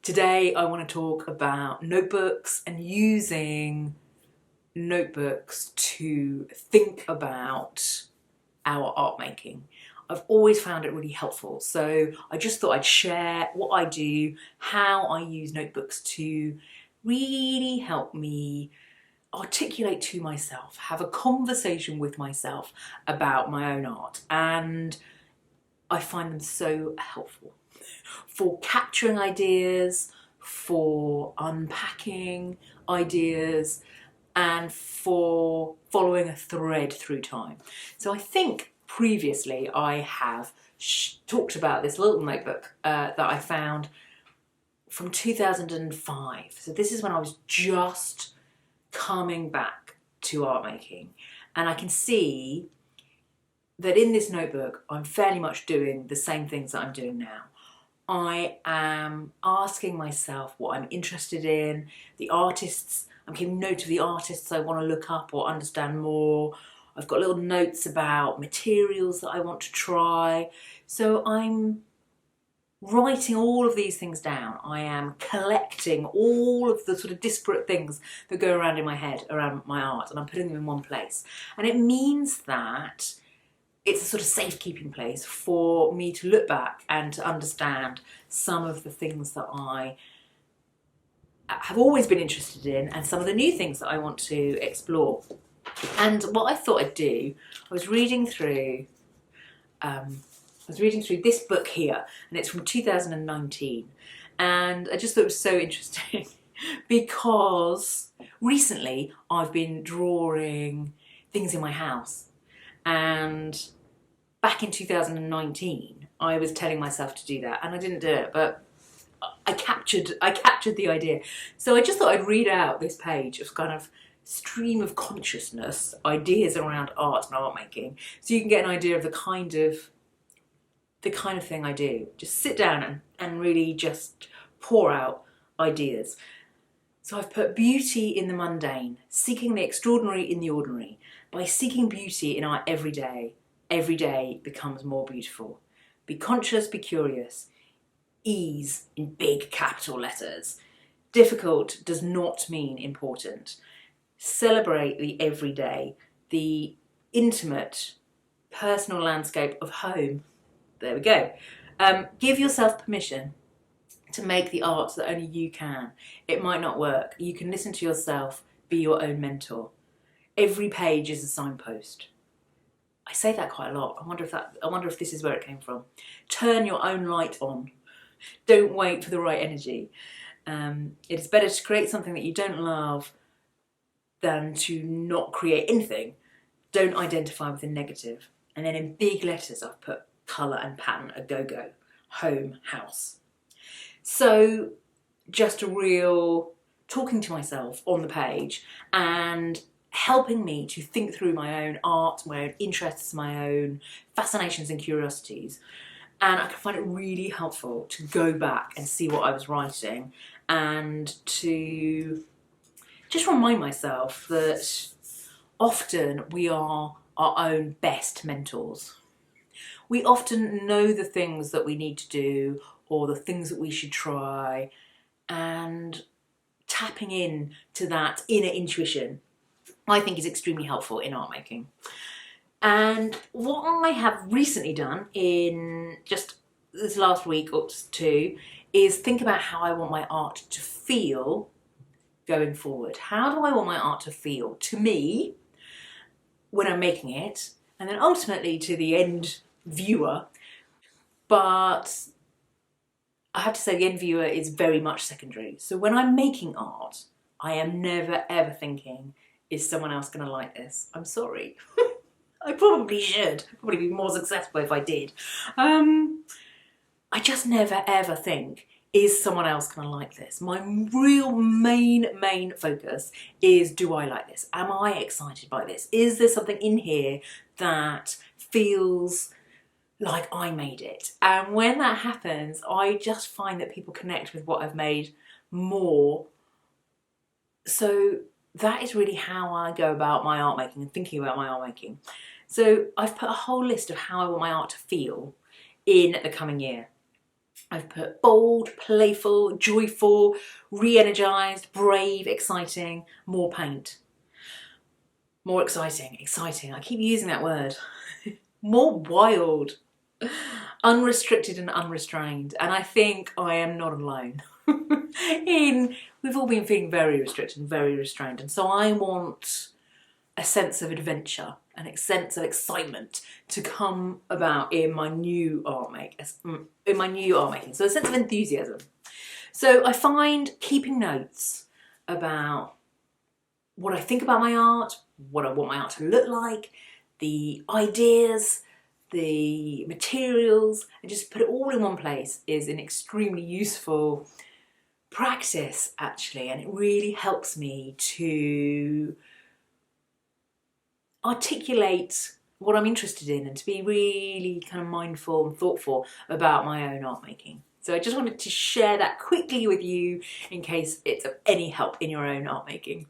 Today I want to talk about notebooks and using notebooks to think about our art making. I've always found it really helpful, so I just thought I'd share what I do, how I use notebooks to really help me articulate to myself, have a conversation with myself about my own art, and I find them so helpful for capturing ideas, for unpacking ideas, and for following a thread through time. So I think previously I have talked about this little notebook that I found from 2005. So this is when I was just coming back to art making, and I can see that in this notebook I'm fairly much doing the same things that I'm doing now. I am asking myself what I'm interested in, the artists, I'm keeping note of the artists I want to look up or understand more. I've got little notes about materials that I want to try. So I'm writing all of these things down. I am collecting all of the sort of disparate things that go around in my head around my art, and I'm putting them in one place. And it means that it's a sort of safekeeping place for me to look back and to understand some of the things that I have always been interested in and some of the new things that I want to explore. And what I thought I'd do, I was reading through this book here, and it's from 2019, and I just thought it was so interesting because recently I've been drawing things in my house. And back in 2019, I was telling myself to do that, and I didn't do it, but I captured the idea. So I just thought I'd read out this page of kind of stream of consciousness, ideas around art and art making, so you can get an idea of the kind of thing I do. Just sit down and really just pour out ideas. So I've put beauty in the mundane, seeking the extraordinary in the ordinary. By seeking beauty in our everyday becomes more beautiful. Be conscious, be curious. Ease in big capital letters. Difficult does not mean important. Celebrate the everyday, the intimate, personal landscape of home. There we go. Give yourself permission to make the art that only you can. It might not work. You can listen to yourself, be your own mentor. Every page is a signpost. I say that quite a lot. I wonder if this is where it came from. Turn your own light on. Don't wait for the right energy. It is better to create something that you don't love than to not create anything. Don't identify with the negative. And then in big letters I've put colour and pattern a go-go. Home, house. So just a real talking to myself on the page and helping me to think through my own art, my own interests, my own fascinations and curiosities. And I can find it really helpful to go back and see what I was writing and to just remind myself that often we are our own best mentors. We often know the things that we need to do or the things that we should try, and tapping in to that inner intuition I think is extremely helpful in art making. And what I have recently done in just this last week or two is think about how I want my art to feel going forward. How do I want my art to feel to me when I'm making it, and then ultimately to the end viewer? But I have to say the end viewer is very much secondary. So when I'm making art, I am never ever thinking, is someone else going to like this? I'm sorry. I probably should. I'd probably be more successful if I did. I just never ever think, is someone else going to like this? My real main focus is, do I like this? Am I excited by this? Is there something in here that feels like I made it? And when that happens, I just find that people connect with what I've made more. So that is really how I go about my art making and thinking about my art making. So I've put a whole list of how I want my art to feel in the coming year. I've put bold, playful, joyful, re-energized, brave, exciting, more paint. More exciting, exciting. I keep using that word. More wild, unrestricted and unrestrained. And I think I am not alone. We've all been feeling very restricted and very restrained. And so I want a sense of adventure and a sense of excitement to come about in my new art making. So a sense of enthusiasm. So I find keeping notes about what I think about my art, what I want my art to look like, the ideas, the materials, and just put it all in one place is an extremely useful practice actually, and it really helps me to articulate what I'm interested in and to be really kind of mindful and thoughtful about my own art making. So I just wanted to share that quickly with you in case it's of any help in your own art making.